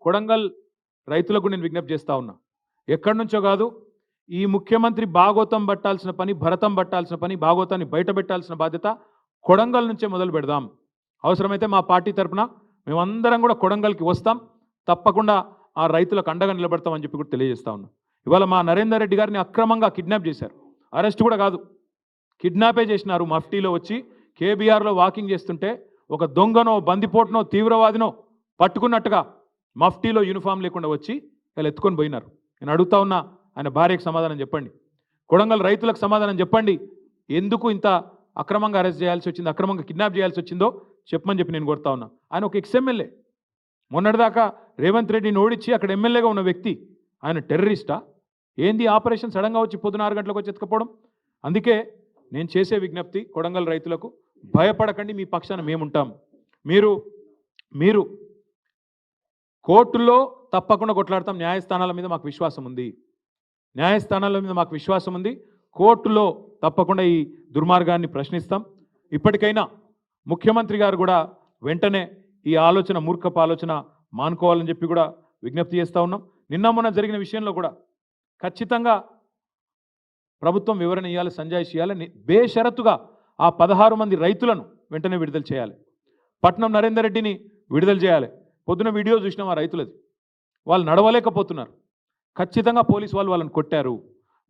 కొడంగల్ రైతులకు నేను విజ్ఞప్తి చేస్తా ఉన్నా. ఎక్కడి నుంచో కాదు, ఈ ముఖ్యమంత్రి భాగోతం పట్టాల్సిన పని, భరతం పట్టాల్సిన పని, భాగోతాన్ని బయట పెట్టాల్సిన బాధ్యత కొడంగల్ నుంచే మొదలు పెడదాం. అవసరమైతే మా పార్టీ తరఫున మేమందరం కూడా కొడంగల్కి వస్తాం, తప్పకుండా ఆ రైతులకు అండగా నిలబడతామని చెప్పి కూడా తెలియజేస్తా ఉన్నాం. ఇవాళ మా నరేందర్ రెడ్డి గారిని అక్రమంగా కిడ్నాప్ చేశారు. అరెస్ట్ కూడా కాదు, కిడ్నాపే చేసినారు. మఫ్టీలో వచ్చి కేబీఆర్లో వాకింగ్ చేస్తుంటే ఒక దొంగనో, బందిపోటునో, తీవ్రవాదినో పట్టుకున్నట్టుగా మఫ్టీలో యూనిఫామ్ లేకుండా వచ్చి ఇలా ఎత్తుకొని పోయినారు. నేను అడుగుతా ఉన్నా, ఆయన భార్యకు సమాధానం చెప్పండి, కొడంగల్ రైతులకు సమాధానం చెప్పండి. ఎందుకు ఇంత అక్రమంగా అరెస్ట్ చేయాల్సి వచ్చింది, అక్రమంగా కిడ్నాప్ చేయాల్సి వచ్చిందో చెప్పమని చెప్పి నేను కోరుతా ఉన్నా. ఆయన ఒక ఎక్స్ఎమ్మెల్యే, మొన్నటిదాకా రేవంత్ రెడ్డిని ఓడించి అక్కడ ఎమ్మెల్యేగా ఉన్న వ్యక్తి. ఆయన టెర్రరిస్టా? ఏంది ఆపరేషన్ సడన్గా వచ్చి పొద్దున 6 గంటలకు వచ్చి ఎత్తుకపోవడం? అందుకే నేను చేసే విజ్ఞప్తి కొడంగల్ రైతులకు, భయపడకండి, మీ పక్షాన మేముంటాం. మీరు కోర్టుల్లో తప్పకుండా కొట్లాడతాం. న్యాయస్థానాల మీద మాకు విశ్వాసం ఉంది, కోర్టులో తప్పకుండా ఈ దుర్మార్గాన్ని ప్రశ్నిస్తాం. ఇప్పటికైనా ముఖ్యమంత్రి గారు కూడా వెంటనే ఈ ఆలోచన, మూర్ఖపు ఆలోచన మానుకోవాలని చెప్పి కూడా విజ్ఞప్తి చేస్తూ ఉన్నాం. నిన్న మొన్న జరిగిన విషయంలో కూడా ఖచ్చితంగా ప్రభుత్వం వివరణ ఇవ్వాలి, సంజాయిషి ఇవ్వాలి. బేషరతుగా ఆ 16 మంది రైతులను వెంటనే విడుదల చేయాలి. పట్నం నరేందర్ రెడ్డిని విడుదల చేయాలి. పొద్దున వీడియో చూసినాం ఆ రైతులది, వాళ్ళు నడవలేకపోతున్నారు. ఖచ్చితంగా పోలీసు వాళ్ళు వాళ్ళని కొట్టారు.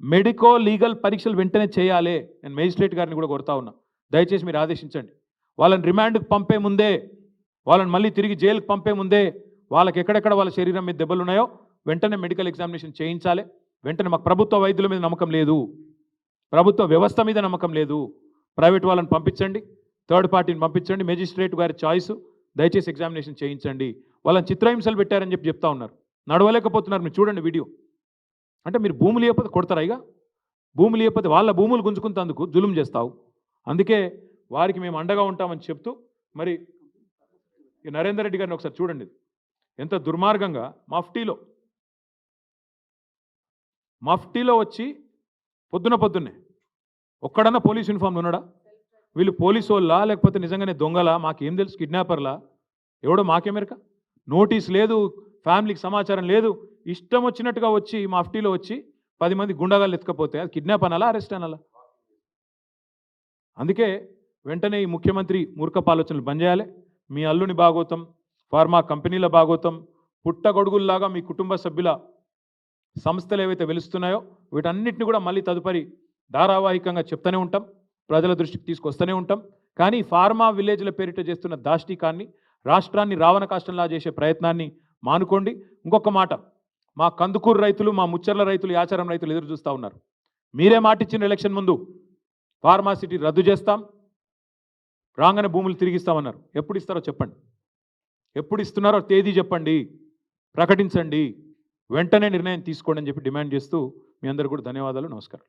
మెడికో లీగల్ పరీక్షలు వెంటనే చేయాలి. నేను మేజిస్ట్రేట్ గారిని కూడా కోరుతా ఉన్నా, దయచేసి మీరు ఆదేశించండి. వాళ్ళని రిమాండ్కి పంపే ముందే, వాళ్ళని మళ్ళీ తిరిగి జైలుకి పంపే ముందే వాళ్ళకి ఎక్కడెక్కడ వాళ్ళ శరీరం మీద దెబ్బలు ఉన్నాయో వెంటనే మెడికల్ ఎగ్జామినేషన్ చేయించాలి. వెంటనే మాకు ప్రభుత్వ వైద్యుల మీద నమ్మకం లేదు, ప్రభుత్వ వ్యవస్థ మీద నమ్మకం లేదు. ప్రైవేట్ వాళ్ళని పంపించండి, థర్డ్ పార్టీని పంపించండి, మేజిస్ట్రేట్ గారి చాయిస్. దయచేసి ఎగ్జామినేషన్ చేయించండి. వాళ్ళని చిత్రహింసలు పెట్టారని చెప్పి చెప్తా ఉన్నారు, నడవలేకపోతున్నారు. మీరు చూడండి వీడియో. అంటే మీరు భూములు ఇవ్వకపోతే కొడతారా? ఇక భూములు ఇవ్వకపోతే వాళ్ళ భూములు గుంజుకుంటేందుకు జులుం చేస్తావు. అందుకే వారికి మేము అండగా ఉంటామని చెప్తూ, మరి ఈ నరేందర్ రెడ్డి గారిని ఒకసారి చూడండి, ఎంత దుర్మార్గంగా మఫ్టీలో వచ్చి పొద్దున్నే ఒక్కడన్నా పోలీస్ యూనిఫామ్లో ఉన్నాడా? వీళ్ళు పోలీసు వాళ్ళా లేకపోతే నిజంగానే దొంగలా? మాకేం తెలుసు, కిడ్నాపర్లా ఎవడో మాకేమెరక. నోటీస్ లేదు, ఫ్యామిలీకి సమాచారం లేదు, ఇష్టం వచ్చినట్టుగా వచ్చి మఫ్టీలో వచ్చి 10 మంది గుండాగాళ్ళు ఎత్తుకపోతే అది కిడ్నాప్ అనాలా, అరెస్ట్ అనాలా? అందుకే వెంటనే ఈ ముఖ్యమంత్రి మూర్ఖపు ఆలోచనలు బంద్ చేయాలి. మీ అల్లుని భాగోతం, ఫార్మా కంపెనీల భాగోతం, పుట్టగొడుగుల్లాగా మీ కుటుంబ సభ్యుల సంస్థలు ఏవైతే వెలుస్తున్నాయో వీటన్నిటిని కూడా మళ్ళీ తదుపరి ధారావాహికంగా చెప్తూనే ఉంటాం, ప్రజల దృష్టికి తీసుకొస్తూనే ఉంటాం. కానీ ఫార్మా విలేజ్ల పేరిట చేస్తున్న దాష్టికాన్ని, రాష్ట్రాన్ని రావణ కాష్టంలా చేసే ప్రయత్నాన్ని మానుకోండి. ఇంకొక మాట, మా కందుకూరు రైతులు, మా ముచ్చర్ల రైతులు, యాచారం రైతులు ఎదురు చూస్తూ ఉన్నారు. మీరే మాట ఇచ్చిన ఎలక్షన్ ముందు ఫార్మాసిటీ రద్దు చేస్తాం, రాగానే భూములు తిరిగిస్తామన్నారు. ఎప్పుడు ఇస్తారో చెప్పండి, ఎప్పుడు ఇస్తున్నారో తేదీ చెప్పండి, ప్రకటించండి, వెంటనే నిర్ణయం తీసుకోండి అని చెప్పి డిమాండ్ చేస్తూ మీ అందరూ కూడా ధన్యవాదాలు, నమస్కారం.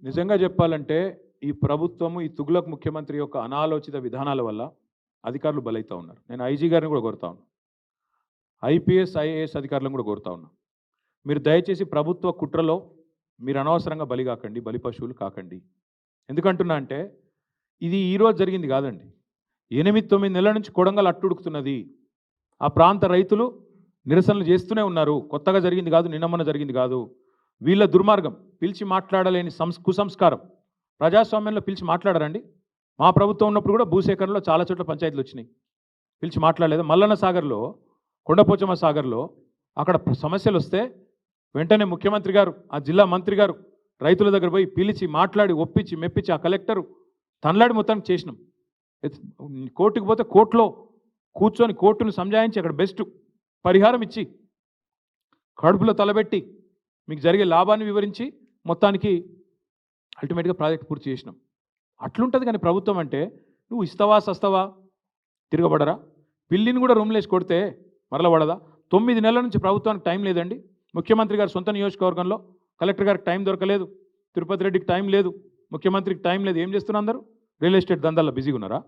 నిజంగా చెప్పాలంటే ఈ ప్రభుత్వము, ఈ తుగ్లక్ ముఖ్యమంత్రి యొక్క అనాలోచిత విధానాల వల్ల అధికారులు బలైతా ఉన్నారు. నేను ఐజీ గారిని కూడా కోరుతా ఉన్నా, ఐపీఎస్ ఐఏఎస్ అధికారులను కూడా కోరుతా ఉన్నా, మీరు దయచేసి ప్రభుత్వ కుట్రలో మీరు అనవసరంగా బలి కాకండి, బలి పశువులు కాకండి. ఎందుకంటున్నా అంటే ఇది ఈరోజు జరిగింది కాదండి, 8-9 నెలల నుంచి కొడంగల్ అట్టుడుకుతున్నది. ఆ ప్రాంత రైతులు నిరసనలు చేస్తూనే ఉన్నారు. కొత్తగా జరిగింది కాదు, నిన్నమొన్న జరిగింది కాదు. వీళ్ళ దుర్మార్గం, పిలిచి మాట్లాడలేని కుసంస్కారం. ప్రజాస్వామ్యంలో పిలిచి మాట్లాడారండి? మా ప్రభుత్వం ఉన్నప్పుడు కూడా భూసేకరణలో చాలా చోట్ల పంచాయతీలు వచ్చినాయి, పిలిచి మాట్లాడలేదు. మల్లన్న సాగర్లో, కొండపోచమ్మ సాగర్లో అక్కడ సమస్యలు వస్తే వెంటనే ముఖ్యమంత్రి గారు, ఆ జిల్లా మంత్రి గారు రైతుల దగ్గర పోయి పిలిచి మాట్లాడి ఒప్పించి మెప్పించి ఆ కలెక్టరు తనలాడి మొత్తానికి చేసినాం. కోర్టుకు పోతే కోర్టులో కూర్చొని కోర్టును సంజాయించి అక్కడ బెస్ట్ పరిహారం ఇచ్చి కడుపులో తలబెట్టి మీకు జరిగే లాభాన్ని వివరించి మొత్తానికి అల్టిమేట్గా ప్రాజెక్ట్ పూర్తి చేసినాం. అట్లుంటుంది. కానీ ప్రభుత్వం అంటే నువ్వు ఇస్తావా సస్తావా, తిరగబడరా? పిల్లిని కూడా రూమ్లో వేసి కొడితే మరల పడదా? 9 నెలల నుంచి ప్రభుత్వానికి టైం లేదండి. ముఖ్యమంత్రి గారు సొంత నియోజకవర్గంలో కలెక్టర్ గారికి టైం దొరకలేదు, తిరుపతి రెడ్డికి టైం లేదు, ముఖ్యమంత్రికి టైం లేదు. ఏం చేస్తున్నారు అందరూ? రియల్ ఎస్టేట్ దందాల్లో బిజీగా ఉన్నారా?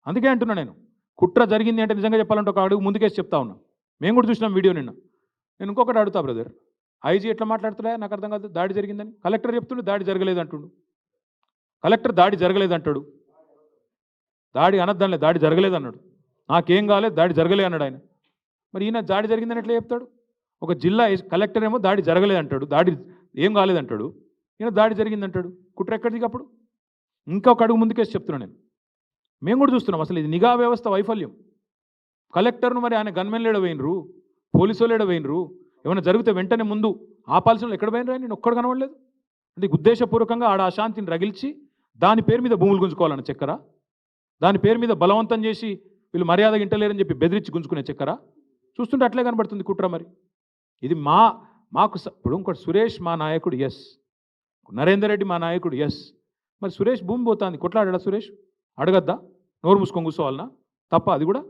అందుకే అంటున్నా నేను, కుట్ర జరిగింది అంటే నిజంగా చెప్పాలంటే ఒక అడుగు ముందుకేసి చెప్తా ఉన్నా. మేము కూడా చూసినాం వీడియో నిన్న. నేను ఇంకొకటి అడుగుతా బ్రదర్, ఐజీ ఎట్లా మాట్లాడుతున్నా నాకు అర్థం కాదు. దాడి జరిగిందని కలెక్టర్ చెప్తుండు, దాడి జరగలేదు అంటుండు. కలెక్టర్ దాడి జరగలేదు అంటాడు, దాడి అనద్దానిలే, దాడి జరగలేదు అన్నాడు. నాకేం కాలేదు, దాడి జరగలే అన్నాడు ఆయన. మరి ఈయన దాడి జరిగిందని ఎట్లా చెప్తాడు? ఒక జిల్లా కలెక్టర్ ఏమో దాడి జరగలేదు అంటాడు, దాడి ఏం కాలేదంటాడు. ఈయన దాడి జరిగిందంటాడు. కుట్ర ఎక్కడిది అప్పుడు? ఇంకా ఒక అడుగు ముందుకేసి చెప్తున్నాను నేను. మేము కూడా చూస్తున్నాం అసలు ఇది నిఘా వ్యవస్థ వైఫల్యం. కలెక్టర్ను మరి ఆయన గన్మెన్లు ఎడవేయినరు, పోలీసు వాళ్ళు ఎడవేయినరు, ఏమైనా జరిగితే వెంటనే ముందు ఆపాల్సిన వాళ్ళు ఎక్కడ పోయినరు? నేను ఒక్కడు కనబడలేదు. అంటే ఉద్దేశపూర్వకంగా ఆడ అశాంతిని రగిల్చి దాని పేరు మీద భూములు గుంజుకోవాలన్న చక్కర, దాని పేరు మీద బలవంతం చేసి వీళ్ళు మర్యాద ఇంటలేరని చెప్పి బెదిరించి గుంజుకునే చక్కర చూస్తుంటే అట్లే కనబడుతుంది కుట్ర. మరి ఇది మాకు ఇప్పుడు ఇంకోటి సురేష్ మా నాయకుడు, ఎస్. నరేందర్ రెడ్డి మా నాయకుడు, ఎస్. మరి సురేష్ భూమి పోతుంది, కొట్లాడా సురేష్? అడగద్దా? నోరు మూసుకొని కూర్చోవాలన్నా? తప్ప అది కూడా?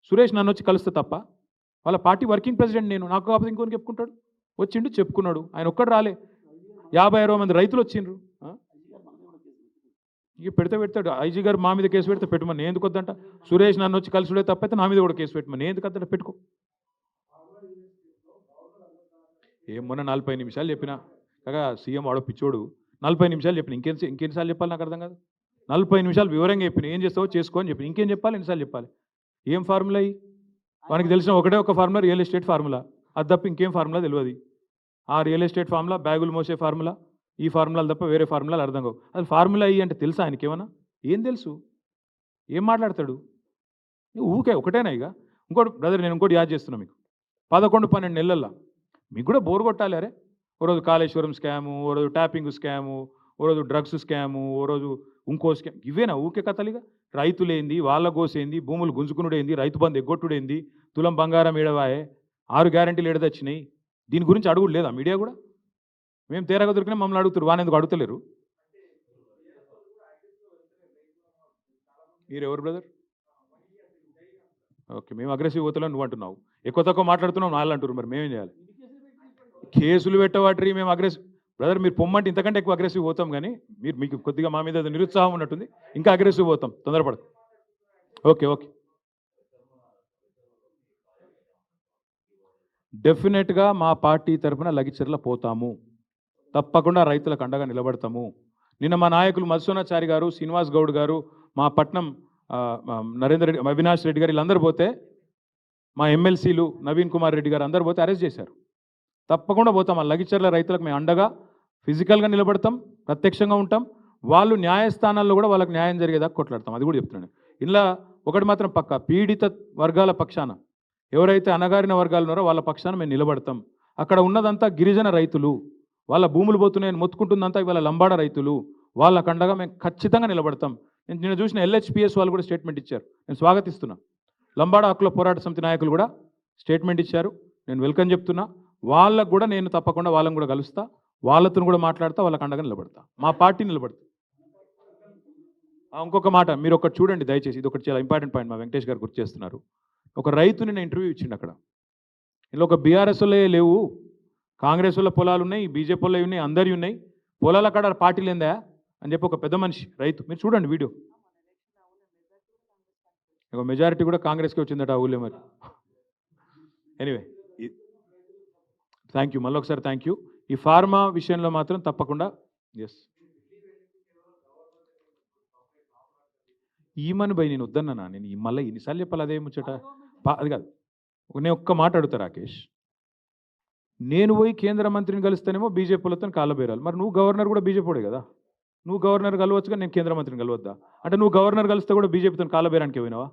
సురేష్ నన్ను వచ్చి కలిస్తే తప్ప? వాళ్ళ పార్టీ వర్కింగ్ ప్రెసిడెంట్ నేను, నాకు కాకపోతే ఇంకొని చెప్పుకుంటాడు. వచ్చిండు చెప్పుకున్నాడు, ఆయన ఒక్కడు రాలే. 50-60 మంది రైతులు వచ్చిండ్రు. ఇక పెడతాడు ఐజీ గారు మా మీద కేసు పెడితే పెట్టమని నేను ఎందుకు వద్దంట. సురేష్ నన్ను వచ్చి కలిసిడే తప్పైతే నా మీద కూడా కేసు పెట్టమని నేను ఎందుకు వద్దంట, పెట్టుకో. ఏమన్నా 40 నిమిషాలు చెప్పినా కాగా సీఎం వాడో పిచ్చోడు, 40 నిమిషాలు చెప్పిన ఇంకెన్నిసార్లు చెప్పాలి నాకు అర్థం కాదు. 40 నిమిషాలు వివరంగా చెప్పిన, ఏం చేస్తావో చేసుకో అని చెప్పి ఇంకేం చెప్పాలి, ఎన్నిసార్లు చెప్పాలి? ఏం ఫార్ములా అయ్యి మనకి తెలిసిన ఒకటే ఒక ఫార్ములా, రియల్ ఎస్టేట్ ఫార్ములా. అది తప్ప ఇంకేం ఫార్ములా తెలియదు. ఆ రియల్ ఎస్టేట్ ఫార్ములా, బ్యాగులు మోసే ఫార్ములా, ఈ ఫార్ములాలు తప్ప వేరే ఫార్ములాలు అర్థం కావు. అసలు ఫార్ములా అయ్యి అంటే తెలుసా ఆయనకి? ఏమన్నా ఏం తెలుసు? ఏం మాట్లాడతాడు? ఊకే ఒకటేనా? ఇక ఇంకోటి బ్రదర్, నేను ఇంకోటి యాద్ చేస్తున్నా మీకు. 11-12 నెలల్లో మీకు కూడా బోర్ కొట్టాలి. అరే ఓ రోజు కాళేశ్వరం స్కాము, ఓ రోజు ట్యాపింగ్ స్కాము, ఓ రోజు డ్రగ్స్ స్కాము, ఓ రోజు ఇంకో స్కామ్. ఇవేనా ఊకే కథలిగా? రైతులేంది, వాళ్ళ గోసేంది, భూములు గుంజుకునుడేంది, రైతు బంధు ఎగ్గొట్టుడేంది, తులం బంగారం ఏడవాయే, 6 గ్యారెంటీలు ఏడదొచ్చినాయి. దీని గురించి అడుగుడు లేదా మీడియా కూడా? మేము తేరగా దొరికినా మమ్మల్ని అడుగుతారు, వానెందుకు అడుగుతలేరు? మీరు ఎవరు బ్రదర్? ఓకే, మేము అగ్రెసివ్ పోతలేం నువ్వు అంటున్నావు, ఎక్కువ తక్కువ మాట్లాడుతున్నావు నాళ్ళు అంటారు. మరి మేమేం చేయాలి? కేసులు పెట్టవాటి మేము అగ్రెసివ్ బ్రదర్, మీరు పొమ్మంటే ఇంతకంటే ఎక్కువ అగ్రెసివ్ పోతాం. కానీ మీకు కొద్దిగా మా మీద నిరుత్సాహం ఉన్నట్టుంది, ఇంకా అగ్రెసివ్ పోతాం, తొందరపడదు. ఓకే ఓకే, డెఫినెట్గా మా పార్టీ తరఫున లగిచెర్ల పోతాము, తప్పకుండా రైతులకు అండగా నిలబడతాము. నిన్న మా నాయకులు మధుసూనాచారి గారు, శ్రీనివాస్ గౌడ్ గారు, మా పట్నం నరేందర్ రెడ్డి, అవినాష్ రెడ్డి గారు, వీళ్ళందరూ పోతే, మా ఎమ్మెల్సీలు నవీన్ కుమార్ రెడ్డి గారు అందరూ పోతే అరెస్ట్ చేశారు. తప్పకుండా పోతాం. ఆ లగిచెర్ల రైతులకు మేము అండగా ఫిజికల్గా నిలబడతాం, ప్రత్యక్షంగా ఉంటాం. వాళ్ళు న్యాయస్థానాల్లో కూడా వాళ్ళకి న్యాయం జరిగేదాకా కొట్లాడతాం. అది కూడా చెప్తున్నాను. ఇలా ఒకటి మాత్రం పక్క, పీడిత వర్గాల పక్షాన, ఎవరైతే అణగారిన వర్గాలు ఉన్నారో వాళ్ళ పక్షాన మేము నిలబడతాం. అక్కడ ఉన్నదంతా గిరిజన రైతులు, వాళ్ళ భూములు పోతున్నాయని మొత్తుకుంటుందంతా ఇవాళ లంబాడ రైతులు, వాళ్ళ కండగా మేము ఖచ్చితంగా నిలబడతాం. నేను చూసిన LHPS వాళ్ళు కూడా స్టేట్మెంట్ ఇచ్చారు, నేను స్వాగతిస్తున్నా. లంబాడ హక్కుల పోరాట సమితి నాయకులు కూడా స్టేట్మెంట్ ఇచ్చారు, నేను వెల్కమ్ చెప్తున్నా. వాళ్ళకు కూడా నేను తప్పకుండా వాళ్ళని కూడా కలుస్తా, వాళ్ళతో కూడా మాట్లాడతా, వాళ్ళ కండగా నిలబడతా, మా పార్టీ నిలబడతా. ఇంకొక మాట మీరు ఒకటి చూడండి దయచేసి, ఇది ఒకటి చాలా ఇంపార్టెంట్ పాయింట్ మా వెంకటేష్ గారు గుర్తు చేస్తున్నారు. ఒక రైతుని నేను ఇంటర్వ్యూ ఇచ్చిండు అక్కడ. ఇలా ఒక బీఆర్ఎస్ వాళ్ళే లేవు, కాంగ్రెస్ వాళ్ళ పొలాలు ఉన్నాయి, బీజేపీ వాళ్ళవి ఉన్నాయి, అందరి ఉన్నాయి, పొలాల కాడ పార్టీలు ఏందా అని చెప్పి ఒక పెద్ద మనిషి రైతు, మీరు చూడండి వీడియో. ఒక మెజారిటీ కూడా కాంగ్రెస్కి వచ్చిందట ఆ ఊళ్ళో. మరి ఎనీవే థ్యాంక్ యూ, మళ్ళీ ఒకసారి థ్యాంక్ యూ. ఈ ఫార్మా విషయంలో మాత్రం తప్పకుండా ఎస్. ఈమని భయ్ నేను వద్దన్నా, నేను మళ్ళీ ఇన్నిసార్లు చెప్పాలి అదే ముచ్చట. అది కాదు, నేను ఒక్క మాట అడుగుతా రాకేష్, నేను పోయి కేంద్ర మంత్రిని కలుస్తానేమో బీజేపీలతో కాళ్ళబేరాలి. మరి నువ్వు గవర్నర్ కూడా బీజేపీడే కదా, నువ్వు గవర్నర్ కలవచ్చుగా, నేను కేంద్ర మంత్రిని కలవద్దా? అంటే నువ్వు గవర్నర్ కలిస్తే కూడా బీజేపీతో కాళ్ళబేరానికి పోయినావా?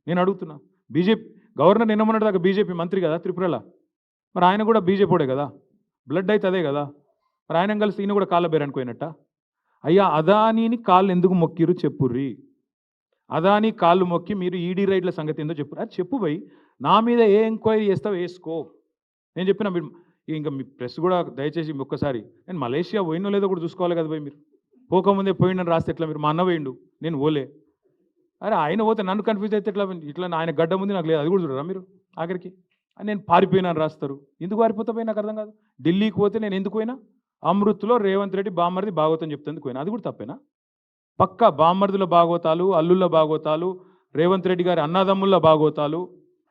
నేను అడుగుతున్నా. బీజేపీ గవర్నర్ నిన్నమన్నట్టు దాకా బీజేపీ మంత్రి కదా త్రిపురలో, మరి ఆయన కూడా బీజేపీడే కదా, బ్లడ్ అయితే అదే కదా, మరి ఆయన కలిసి ఈయన కూడా కాళ్ళబేరానికి పోయినట్ట. అయ్యా అదానీని కాళ్ళు ఎందుకు మొక్కిరు చెప్పుర్రి, అదానీ కాళ్ళు మొక్కి మీరు ఈడీ రైడ్ల సంగతి ఏందో చెప్పు. అది చెప్పు భయ్, నా మీద ఏ ఎంక్వైరీ చేస్తావు వేసుకో. నేను చెప్పిన మీరు ఇంకా మీ ప్రెస్ కూడా దయచేసి ఒక్కసారి, నేను మలేషియా పోయినో లేదో కూడా చూసుకోవాలి కదా భయ్. మీరు పోకముందే పోయిండని రాస్తే ఎట్లా? మీరు మా అన్న పోయిండు, నేను పోలే. అరే ఆయన పోతే నన్ను కన్ఫ్యూజ్ అయితే ఎట్లా? ఇట్లా ఆయన గడ్డ ముందు నాకు లేదు, అది కూడా చూడరా మీరు? ఆఖరికి నేను పారిపోయినాను రాస్తారు. ఎందుకు పారిపోతా పోయి నాకు అర్థం కాదు. ఢిల్లీకి పోతే నేను ఎందుకు పోయినా? అమృత్లో రేవంత్ రెడ్డి బామ్మర్ది భాగవతం చెప్తేందుకు పోయినా, అది కూడా తప్పేనా? పక్కా బామ్మర్దుల భాగవతాలు, అల్లుళ్ళ భాగవతాలు, రేవంత్ రెడ్డి గారి అన్నదమ్ముల భాగవతాలు,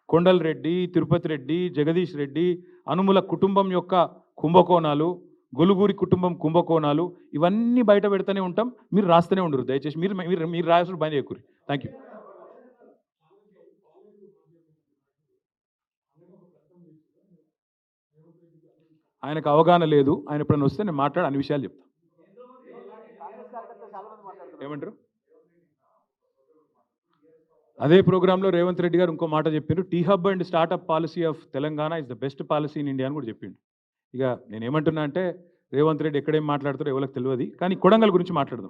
కొండల్ రెడ్డి, తిరుపతి రెడ్డి, జగదీష్ రెడ్డి, అనుముల కుటుంబం యొక్క కుంభకోణాలు, గొలుగూరి కుటుంబం కుంభకోణాలు ఇవన్నీ బయట పెడతానే ఉంటాం. మీరు రాస్తూనే ఉండరు. దయచేసి మీరు మీరు మీరు రాసుడు బంద్ చేయకూరి. Thank you. ఆయనకు అవగాహన లేదు. ఆయన ఎప్పుడైనా వస్తే నేను మాట్లాడి అన్ని విషయాలు చెప్తాను. ఏమంటారు? అదే ప్రోగ్రాంలో రేవంత్ రెడ్డి గారు ఇంకో మాట చెప్పిండ్రు. T hub and startup policy of Telangana is the best policy in India అని కూడా చెప్పిండు. ఇక నేను ఏమంటున్నా అంటే రేవంత్ రెడ్డి ఎక్కడేం మాట్లాడతారో ఎవరికి తెలియదు. కానీ కొడంగల్ గురించి మాట్లాడదాం.